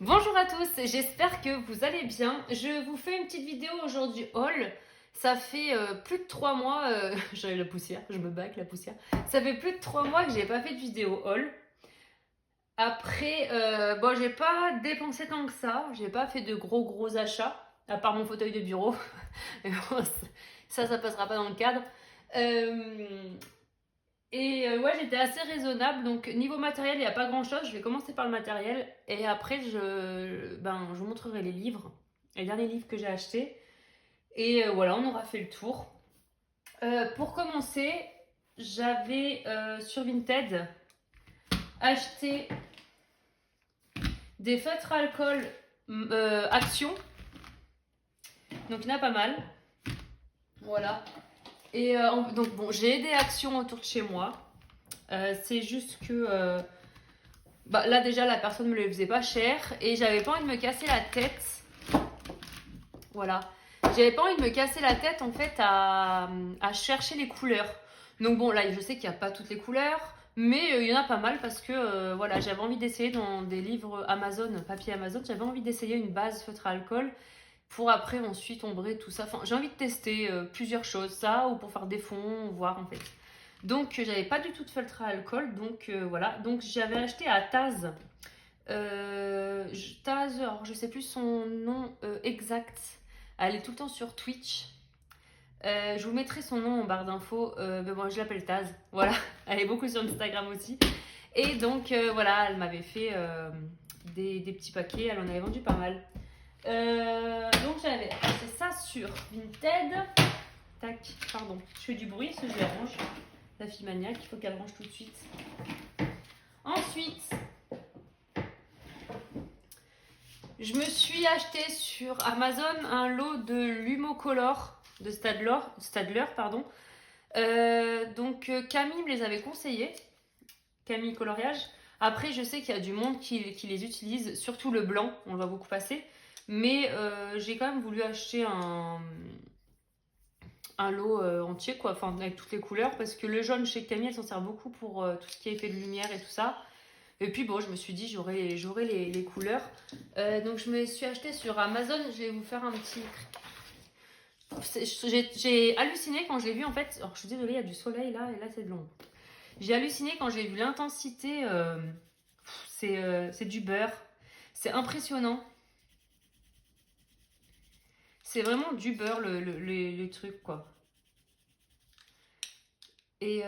Bonjour à tous, j'espère que vous allez bien. Je vous fais une petite vidéo aujourd'hui haul. Ça fait plus de 3 mois, j'ai la poussière, je me bats avec la poussière. Ça fait plus de 3 mois que j'ai pas fait de vidéo haul. Après, bon, j'ai pas dépensé tant que ça, j'ai pas fait de gros achats, à part mon fauteuil de bureau. Mais bon, ça passera pas dans le cadre. Euh, ouais, j'étais assez raisonnable. Donc, niveau matériel, il n'y a pas grand chose. Je vais commencer par le matériel. Et après, je vous montrerai les livres, les derniers livres que j'ai achetés. Et voilà, on aura fait le tour. Pour commencer, j'avais sur Vinted acheté des feutres à alcool Action. Donc, il y en a pas mal. Voilà. Et donc, bon, j'ai aidé Action autour de chez moi. C'est juste que bah, là déjà la personne me le faisait pas cher et j'avais pas envie de me casser la tête. Voilà. J'avais pas envie de me casser la tête en fait à chercher les couleurs. Donc bon là je sais qu'il n'y a pas toutes les couleurs, mais il y en a pas mal parce que voilà, j'avais envie d'essayer dans des livres Amazon, papier Amazon, j'avais envie d'essayer une base feutre à alcool pour après ensuite ombrer tout ça. Enfin, j'ai envie de tester plusieurs choses, ça ou pour faire des fonds, voir en fait. Donc j'avais pas du tout de feutre à alcool, donc voilà. Donc j'avais acheté à Taz. Taz, alors je sais plus son nom exact. Elle est tout le temps sur Twitch. Je vous mettrai son nom en barre d'infos, mais moi je l'appelle Taz. Voilà, elle est beaucoup sur Instagram aussi. Et donc voilà, elle m'avait fait des petits paquets, elle en avait vendu pas mal. Donc j'avais acheté ça sur Vinted. Tac, pardon, je fais du bruit, ce je la range. La fille maniaque, il faut qu'elle range tout de suite. Ensuite, je me suis acheté sur Amazon un lot de Lumocolor de Stadler, pardon. Donc Camille me les avait conseillés, Camille Coloriage. Après, je sais qu'il y a du monde qui les utilise, surtout le blanc, on le voit beaucoup passer. Mais j'ai quand même voulu acheter un lot entier, quoi, enfin avec toutes les couleurs, parce que le jaune chez Camille, elle s'en sert beaucoup pour tout ce qui est effet de lumière et tout ça. Et puis bon, je me suis dit, j'aurai les couleurs. Donc je me suis acheté sur Amazon, je vais vous faire un petit... J'ai halluciné quand j'ai vu en fait, alors je suis désolée, il y a du soleil là, et là c'est de l'ombre. J'ai halluciné quand j'ai vu l'intensité, c'est du beurre, c'est impressionnant. C'est vraiment du beurre le truc quoi. Et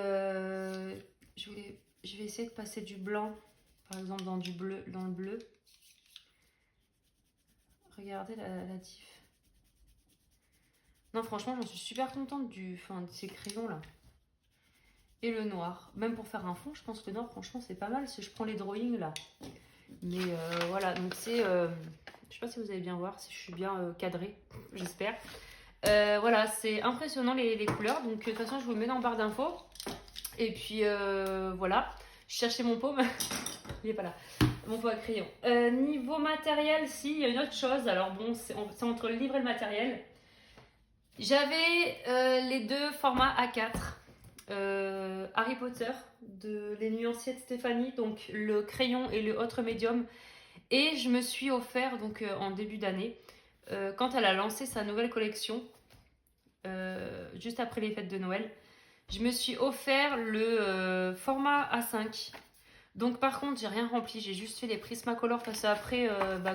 je vais essayer de passer du blanc, par exemple dans du bleu, dans le bleu. Regardez la diff. Non, franchement, j'en suis super contente de ces crayons là. Et le noir. Même pour faire un fond, je pense que le noir, franchement, c'est pas mal si je prends les drawings là. Mais voilà, donc c'est. Je sais pas si vous allez bien voir, si je suis bien cadrée, j'espère. Voilà, c'est impressionnant les couleurs. Donc de toute façon, je vous le mets dans la barre d'infos. Et puis voilà. Je cherchais mon pot, mais il est pas là. Mon pot à crayon. Niveau matériel, si, il y a une autre chose. Alors bon, c'est entre le livre et le matériel. J'avais les deux formats A4. Harry Potter de Les Nuanciers de Stéphanie, donc le crayon et le autre médium. Et je me suis offert donc en début d'année, quand elle a lancé sa nouvelle collection, juste après les fêtes de Noël, je me suis offert le format A5. Donc par contre, j'ai rien rempli, j'ai juste fait les Prismacolor parce qu'après,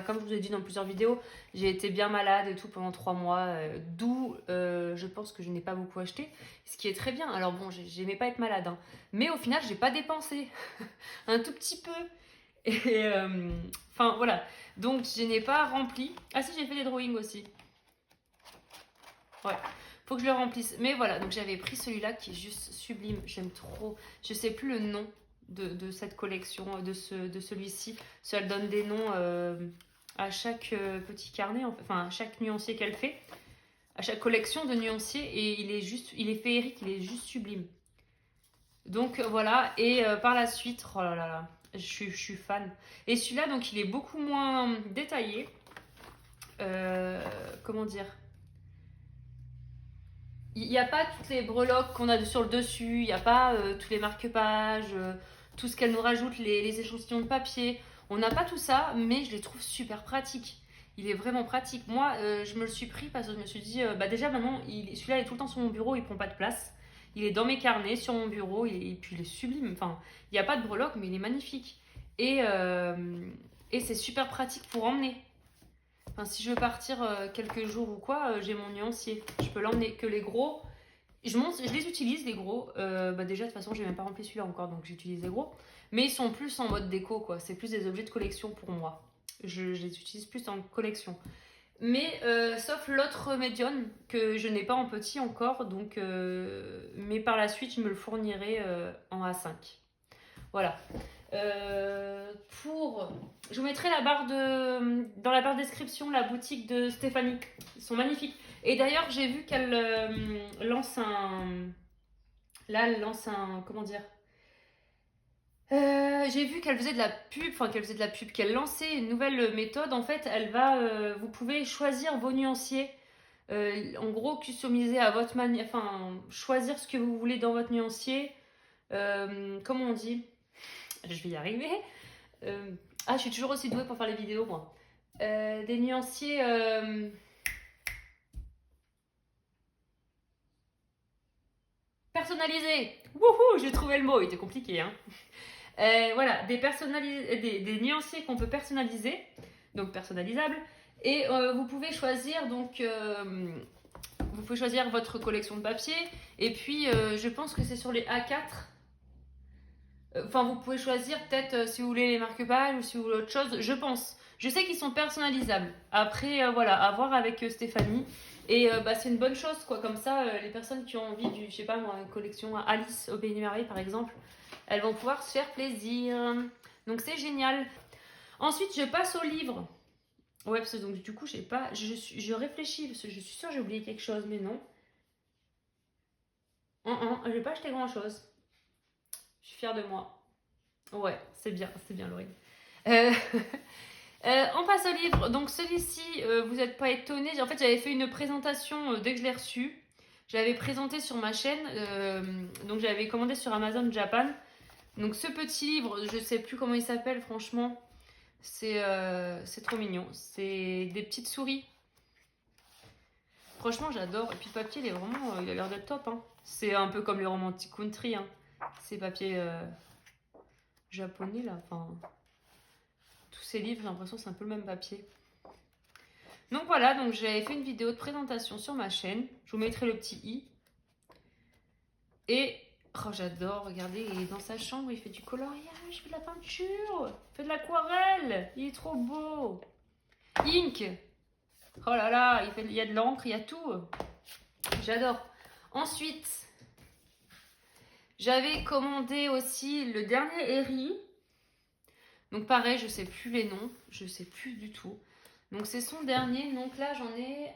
comme je vous ai dit dans plusieurs vidéos, j'ai été bien malade et tout pendant 3 mois, d'où je pense que je n'ai pas beaucoup acheté, ce qui est très bien. Alors bon, j'aimais pas être malade, hein, mais au final, j'ai pas dépensé un tout petit peu. Et enfin voilà, donc je n'ai pas rempli. Ah si, j'ai fait des drawings aussi. Ouais, faut que je le remplisse. Mais voilà, donc j'avais pris celui-là qui est juste sublime, j'aime trop. Je sais plus le nom de cette collection, de celui-ci. Ça elle donne des noms à chaque petit carnet, enfin à chaque nuancier qu'elle fait, à chaque collection de nuanciers, et il est féerique, il est juste sublime. Donc voilà, et par la suite, oh là là là, je suis fan. Et celui-là, donc il est beaucoup moins détaillé. Comment dire, il n'y a pas toutes les breloques qu'on a sur le dessus, il n'y a pas tous les marque-pages, tout ce qu'elle nous rajoute, les échantillons de papier. On n'a pas tout ça, mais je les trouve super pratiques. Il est vraiment pratique. Moi, je me le suis pris parce que je me suis dit, bah déjà maintenant, celui-là est tout le temps sur mon bureau, il prend pas de place. Il est dans mes carnets, sur mon bureau, et puis il est sublime. Enfin, il n'y a pas de breloque, mais il est magnifique. Et c'est super pratique pour emmener. Enfin, si je veux partir quelques jours ou quoi, j'ai mon nuancier. Je peux l'emmener. Que les gros, je les utilise, les gros. Bah déjà, de toute façon, j'ai même pas rempli celui-là encore, donc j'utilise les gros. Mais ils sont plus en mode déco, quoi. C'est plus des objets de collection pour moi. Je les utilise plus en collection. Mais sauf l'autre médium que je n'ai pas en petit encore, donc mais par la suite je me le fournirai en A5. Voilà. Je vous mettrai dans la barre de description la boutique de Stéphanie. Ils sont magnifiques. Et d'ailleurs j'ai vu qu'elle lance un. Là elle lance un. Comment dire, j'ai vu qu'elle faisait de la pub, qu'elle lançait une nouvelle méthode. En fait, vous pouvez choisir vos nuanciers. En gros, customiser à votre manière, enfin, choisir ce que vous voulez dans votre nuancier. Comment on dit? Je vais y arriver. Je suis toujours aussi douée pour faire les vidéos, moi. Des nuanciers. Personnalisés. Wouhou, j'ai trouvé le mot, il était compliqué, hein. Voilà, des nuanciers qu'on peut personnaliser, donc personnalisables. Et vous pouvez choisir votre collection de papier. Et puis, je pense que c'est sur les A4. Enfin, vous pouvez choisir peut-être si vous voulez les marque-pages ou si vous voulez autre chose. Je pense. Je sais qu'ils sont personnalisables. Après, voilà, à voir avec Stéphanie. Et c'est une bonne chose, quoi. Comme ça, les personnes qui ont envie je sais pas moi, une collection Alice au Pays des Merveilles, par exemple, elles vont pouvoir se faire plaisir. Donc c'est génial. Ensuite, je passe au livre. Ouais, parce que donc du coup, je réfléchis parce que je suis sûre que j'ai oublié quelque chose, mais non. Je vais pas acheter grand chose. Je suis fière de moi. Ouais, c'est bien, Laurine. On passe au livre. Donc celui-ci, vous n'êtes pas étonnés. En fait, j'avais fait une présentation dès que je l'ai reçu. J'avais présenté sur ma chaîne. Donc j'avais commandé sur Amazon Japan. Donc ce petit livre, je sais plus comment il s'appelle, franchement. C'est trop mignon. C'est des petites souris. Franchement, j'adore. Et puis le papier, il a l'air d'être top, hein. C'est un peu comme les Romantic Country, hein. Ces papiers japonais, là. Enfin, tous ces livres, j'ai l'impression que c'est un peu le même papier. Donc voilà, donc j'avais fait une vidéo de présentation sur ma chaîne. Je vous mettrai le petit i. Et oh, j'adore, regardez, il est dans sa chambre, il fait du coloriage, il fait de la peinture, il fait de l'aquarelle, il est trop beau. Ink, oh là là, il y a de l'encre, il y a tout. J'adore. Ensuite, j'avais commandé aussi le dernier Eri. Donc pareil, je sais plus les noms, je sais plus du tout. Donc c'est son dernier, donc là j'en ai...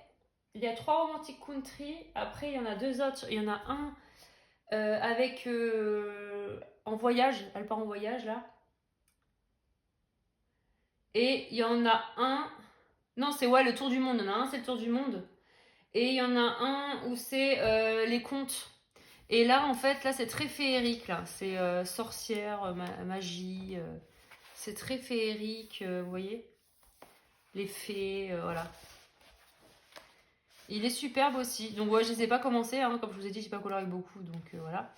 Il y a 3 Romantic Country, après il y en a 2 autres, il y en a un... avec en voyage, elle part en voyage là. Et il y en a un, non c'est le tour du monde, il y en a un c'est le tour du monde. Et il y en a un où c'est les contes. Et là en fait, là c'est très féerique là. C'est sorcière, magie, c'est très féerique, vous voyez. Les fées, voilà. Il est superbe aussi. Donc ouais, je ne les ai pas commencé, hein. Comme je vous ai dit, j'ai pas coloré beaucoup, donc voilà.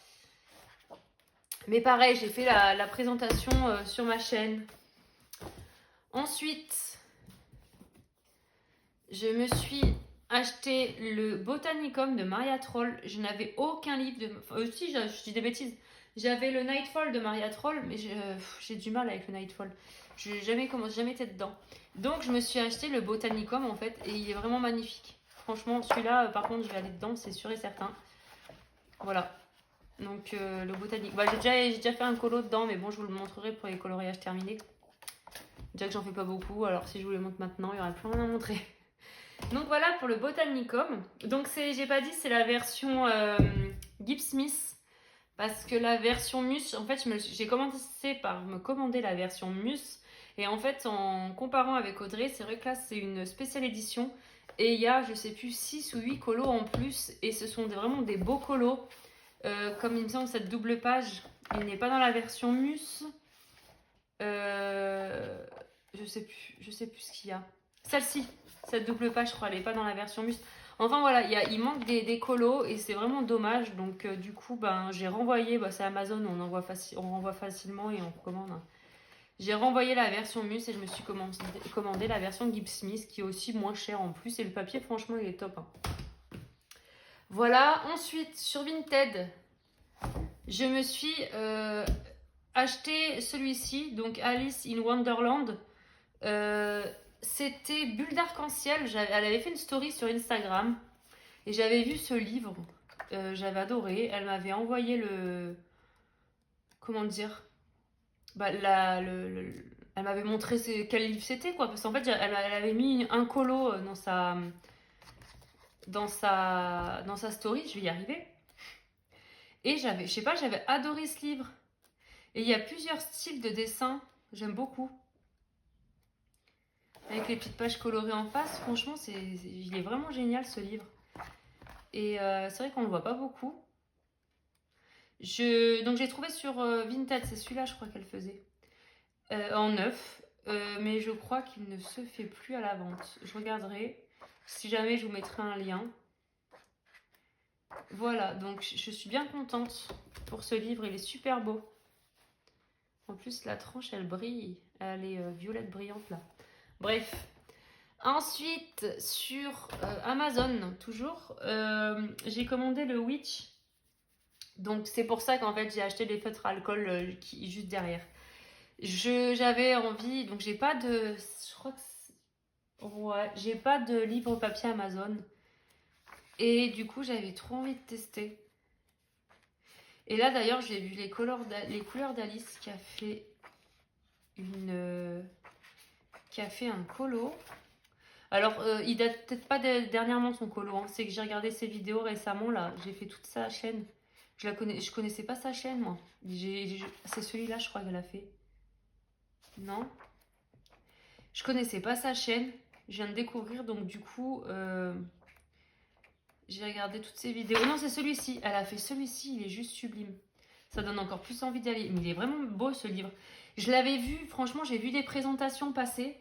Mais pareil, j'ai fait la présentation sur ma chaîne. Ensuite, je me suis acheté le Botanicum de Maria Troll. Je n'avais aucun livre de... si, je dis des bêtises. J'avais le Nightfall de Maria Troll, mais j'ai du mal avec le Nightfall. Je n'ai jamais été dedans. Donc, je me suis acheté le Botanicum, en fait, et il est vraiment magnifique. Franchement, celui-là, par contre, je vais aller dedans, c'est sûr et certain. Voilà. Donc, le Botanique. J'ai déjà fait un colo dedans, mais bon, je vous le montrerai pour les coloriages terminés. Déjà que j'en fais pas beaucoup, alors si je vous les montre maintenant, il y aurait plus rien à montrer. Donc voilà pour le Botanicum. Donc j'ai pas dit, c'est la version Gibbs-Smith. Parce que la version Mus, en fait, j'ai commencé par me commander la version Mus. Et en fait, en comparant avec Audrey, c'est vrai que là, c'est une spéciale édition. Et il y a, je sais plus, 6 ou 8 colos en plus. Et ce sont vraiment des beaux colos. Comme il me semble, cette double page, il n'est pas dans la version Mus. Je sais plus ce qu'il y a. Celle-ci, cette double page, je crois, elle n'est pas dans la version Mus. Enfin voilà, il manque des colos et c'est vraiment dommage. Donc du coup, ben, j'ai renvoyé, c'est Amazon, on renvoie facilement et on recommande. J'ai renvoyé la version Mus et je me suis commandé la version Gibbs Smith qui est aussi moins chère en plus. Et le papier, franchement, il est top. Hein. Voilà, ensuite, sur Vinted, je me suis acheté celui-ci, donc Alice in Wonderland. C'était Bulle d'arc-en-ciel. Elle avait fait une story sur Instagram et j'avais vu ce livre. J'avais adoré. Elle m'avait envoyé le. Comment dire elle m'avait montré quel livre c'était, quoi. Parce qu'en fait, elle avait mis un colo dans sa story. Je vais y arriver. Et je sais pas, j'avais adoré ce livre. Et il y a plusieurs styles de dessin. J'aime beaucoup. Avec les petites pages colorées en face, franchement, il est vraiment génial ce livre. Et c'est vrai qu'on ne le voit pas beaucoup. Donc j'ai trouvé sur Vinted, c'est celui-là je crois qu'elle faisait. En neuf, mais je crois qu'il ne se fait plus à la vente. Je regarderai. Si jamais je vous mettrai un lien. Voilà, donc je suis bien contente pour ce livre, il est super beau. En plus la tranche elle brille, elle est violette brillante là. Bref. Ensuite, sur Amazon, toujours, j'ai commandé le Witch. Donc, c'est pour ça qu'en fait, j'ai acheté les feutres à alcool juste derrière. J'avais envie, donc j'ai pas de... Je crois que... Ouais, j'ai pas de livre papier Amazon. Et du coup, j'avais trop envie de tester. Et là, d'ailleurs, j'ai vu les couleurs d'Alice qui a fait un colo. Alors, il date peut-être pas dernièrement son colo. Hein. C'est que j'ai regardé ses vidéos récemment, là. J'ai fait toute sa chaîne. Je connaissais pas sa chaîne, moi. C'est celui-là, je crois qu'elle a fait. Non. Je connaissais pas sa chaîne. Je viens de découvrir, donc du coup, j'ai regardé toutes ses vidéos. Non, c'est celui-ci. Elle a fait celui-ci, il est juste sublime. Ça donne encore plus envie d'y aller. Mais il est vraiment beau, ce livre. Je l'avais vu, franchement, j'ai vu des présentations passer.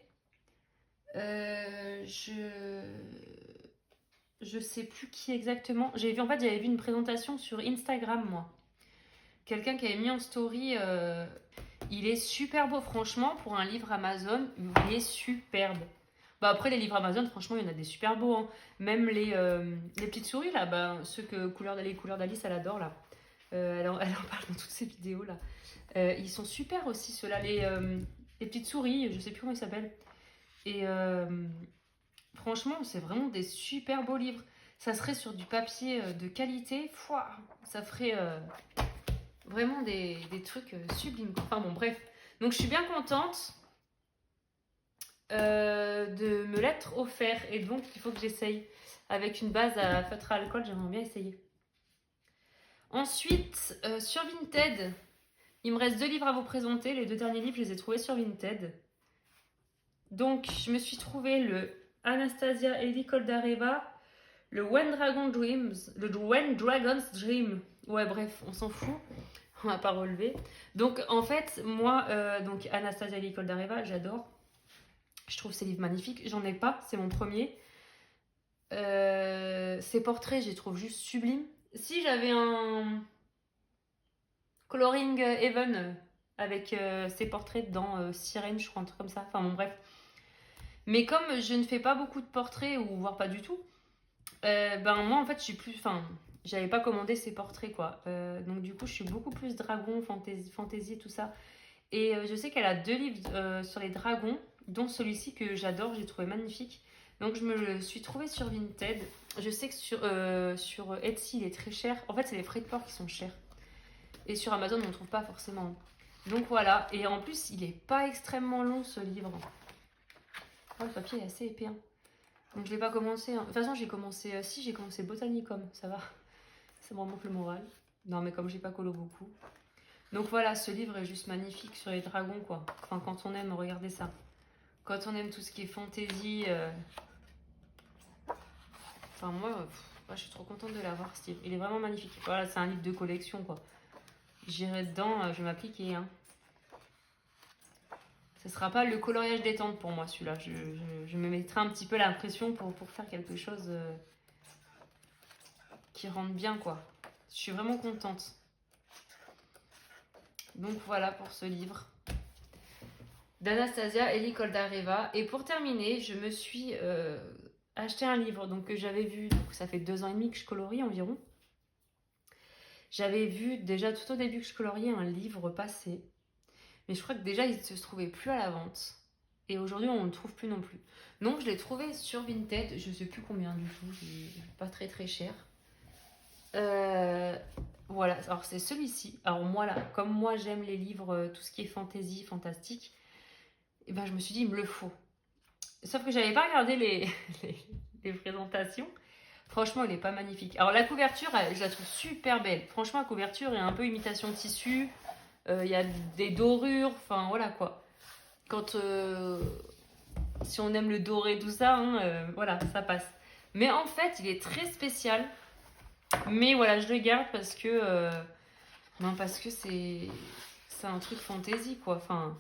Je sais plus qui exactement. J'avais vu une présentation sur Instagram, moi. Quelqu'un qui avait mis en story. Il est super beau, franchement, pour un livre Amazon. Il est superbe. Bah après, les livres Amazon, franchement, il y en a des super beaux. Hein. Même les petites souris, là, ceux que les couleurs d'Alice, elle adore, là. Elle en parle dans toutes ses vidéos, là. Ils sont super aussi, ceux-là. Les petites souris, je sais plus comment ils s'appellent. Et franchement, c'est vraiment des super beaux livres. Ça serait sur du papier de qualité. Ça ferait vraiment des trucs sublimes. Enfin bon, bref. Donc, je suis bien contente de me l'être offert. Et donc, il faut que j'essaye. Avec une base à feutre à alcool, j'aimerais bien essayer. Ensuite, sur Vinted, il me reste 2 livres à vous présenter. Les 2 derniers livres, je les ai trouvés sur Vinted. Donc, je me suis trouvé le Anastasia Ellie Koldareva, le When Dragon's Dream. Ouais, bref, on s'en fout. On va pas relever. Donc, en fait, moi, donc Anastasia Ellie Koldareva, j'adore. Je trouve ses livres magnifiques. J'en ai pas, c'est mon premier. Ses portraits, je les trouve juste sublimes. Si j'avais un coloring even avec ses portraits dans Sirène, je crois, un truc comme ça. Enfin bon, bref. Mais comme je ne fais pas beaucoup de portraits, ou voire pas du tout, moi en fait je suis plus. Enfin, j'avais pas commandé ces portraits quoi. Donc du coup, je suis beaucoup plus dragon, fantasy, tout ça. Et je sais qu'elle a 2 livres sur les dragons, dont celui-ci que j'adore, j'ai trouvé magnifique. Donc je me le suis trouvé sur Vinted. Je sais que sur Etsy il est très cher. En fait, c'est les frais de port qui sont chers. Et sur Amazon, on ne trouve pas forcément. Donc voilà. Et en plus, il est pas extrêmement long ce livre. Oh, le papier est assez épais. Hein. Donc je l'ai pas commencé. Hein. De toute façon, j'ai commencé Botanicum, ça va. Ça me remonte le moral. Non, mais comme j'ai pas colo beaucoup. Donc voilà, ce livre est juste magnifique sur les dragons, quoi. Enfin, quand on aime, regardez ça. Quand on aime tout ce qui est fantasy. Enfin, moi, je suis trop contente de l'avoir, ce livre. Il est vraiment magnifique. Voilà, c'est un livre de collection, quoi. J'irai dedans, je vais m'appliquer. Hein. Ce sera pas le coloriage détente pour moi celui-là. Je me mettrai un petit peu la pression pour faire quelque chose qui rentre bien quoi. Je suis vraiment contente. Donc voilà pour ce livre d'Anastasia Eli Koldareva. Et pour terminer, je me suis acheté un livre donc, que j'avais vu, donc ça fait 2 ans et demi que je colorie environ. J'avais vu déjà tout au début que je coloriais un livre passé. Mais je crois que déjà il ne se trouvait plus à la vente. Et aujourd'hui on ne le trouve plus non plus. Donc je l'ai trouvé sur Vinted, je ne sais plus combien du tout, pas très très cher. Voilà, alors c'est celui-ci. Alors moi là, comme moi j'aime les livres, tout ce qui est fantasy, fantastique, et ben je me suis dit il me le faut. Sauf que j'avais pas regardé les présentations. Franchement, il est pas magnifique. Alors la couverture, je la trouve super belle. Franchement, la couverture est un peu imitation de tissu. Il y a des dorures, enfin voilà quoi. Quand si on aime le doré, tout ça, hein, voilà, ça passe. Mais en fait, il est très spécial. Mais voilà, je le garde parce que non, parce que c'est un truc fantasy quoi. Enfin,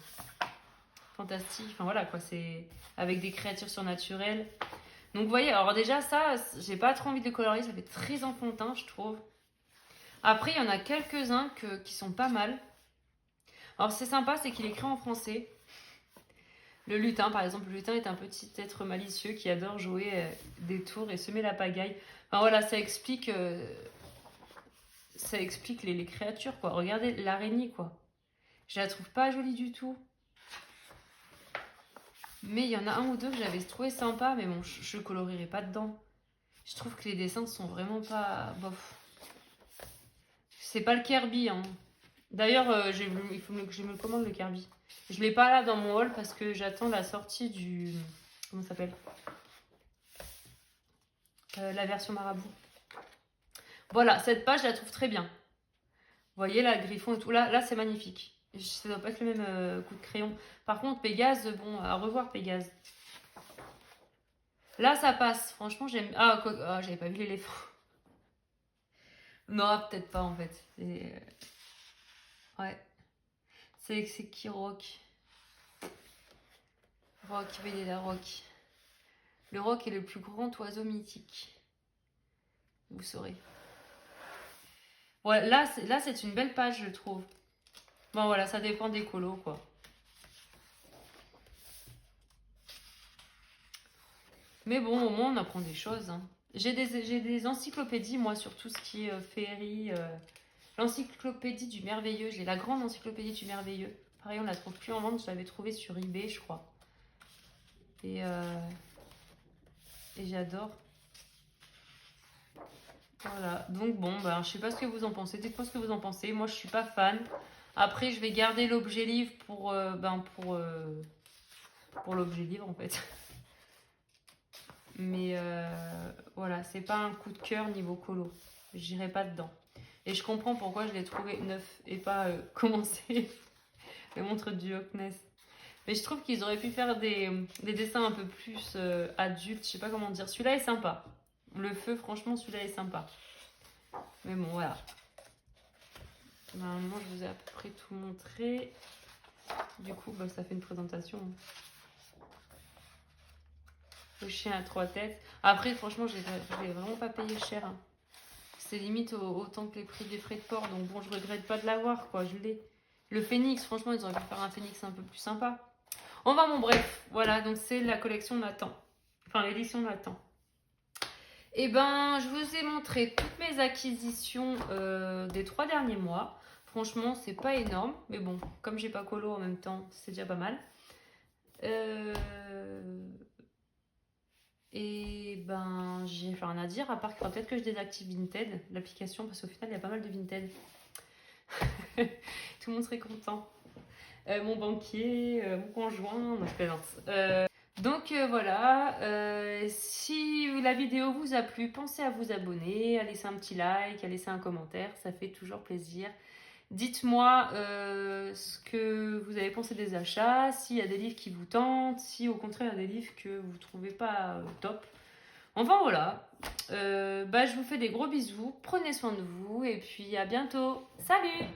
fantastique. Enfin voilà quoi, c'est avec des créatures surnaturelles. Donc vous voyez, alors déjà ça, j'ai pas trop envie de colorier, ça fait très enfantin je trouve. Après, il y en a quelques-uns qui sont pas mal. Alors c'est sympa, c'est qu'il est écrit en français. Le lutin, par exemple, le lutin est un petit être malicieux qui adore jouer des tours et semer la pagaille. Enfin voilà, ça explique les créatures, quoi. Regardez l'araignée, quoi. Je la trouve pas jolie du tout. Mais il y en a un ou deux que j'avais trouvé sympa, mais bon, je colorierai pas dedans. Je trouve que les dessins sont vraiment pas... bof. C'est pas le Kirby, hein. D'ailleurs, il faut que je me commande le Kirby. Je l'ai pas là dans mon haul parce que j'attends la sortie du... Comment ça s'appelle la version marabout. Voilà, cette page, je la trouve très bien. Vous voyez, là, le griffon et tout. Là c'est magnifique. Ça doit pas être le même coup de crayon. Par contre, Pégase, bon, à revoir Pégase. Là, ça passe. Franchement, j'aime... Ah, j'avais pas vu l'éléphant. Non, peut-être pas, en fait. Ouais. C'est qui Rock? Rock, veillez la Rock. Le roc est le plus grand oiseau mythique. Vous saurez. Ouais, là c'est une belle page, je trouve. Bon, voilà, ça dépend des colos, quoi. Mais bon, au moins, on apprend des choses. Hein. J'ai des encyclopédies, moi, sur tout ce qui est féerie. L'encyclopédie du merveilleux. J'ai la grande encyclopédie du merveilleux. Pareil, on la trouve plus en vente. Je l'avais trouvée sur eBay, je crois. Et j'adore. Voilà, donc bon, ben, je sais pas ce que vous en pensez. Dites-moi ce que vous en pensez. Moi, je suis pas fan. Après, je vais garder l'objet livre pour l'objet livre, en fait. Mais voilà, c'est pas un coup de cœur niveau colo. J'irai pas dedans. Et je comprends pourquoi je l'ai trouvé neuf et pas commencé les montres du Loch Ness. Mais je trouve qu'ils auraient pu faire des dessins un peu plus adultes. Je sais pas comment dire. Celui-là est sympa. Le feu, franchement, celui-là est sympa. Mais bon, voilà. Normalement, je vous ai à peu près tout montré. Du coup, bah, ça fait une présentation. Le chien à 3 têtes. Après, franchement, je l'ai vraiment pas payé cher. Hein. C'est limite autant que les prix des frais de port. Donc bon, je regrette pas de l'avoir, quoi. Je l'ai. Le phénix, franchement, ils auraient pu faire un phénix un peu plus sympa. Enfin bon, bref. Voilà, donc c'est la collection Nathan. Enfin, l'édition Nathan. Et ben, je vous ai montré toutes mes acquisitions des 3 derniers mois. Franchement, c'est pas énorme. Mais bon, comme j'ai pas colo en même temps, c'est déjà pas mal. Et ben, j'ai rien à dire, à part qu'il faudra peut-être que je désactive Vinted, l'application, parce qu'au final, il y a pas mal de Vinted. Tout le monde serait content. Mon banquier, mon conjoint, non, je plaisante. Donc voilà, si la vidéo vous a plu, pensez à vous abonner, à laisser un petit like, à laisser un commentaire, ça fait toujours plaisir. Dites-moi ce que vous avez pensé des achats, s'il y a des livres qui vous tentent, si au contraire il y a des livres que vous ne trouvez pas top. Enfin voilà, je vous fais des gros bisous, prenez soin de vous et puis à bientôt. Salut!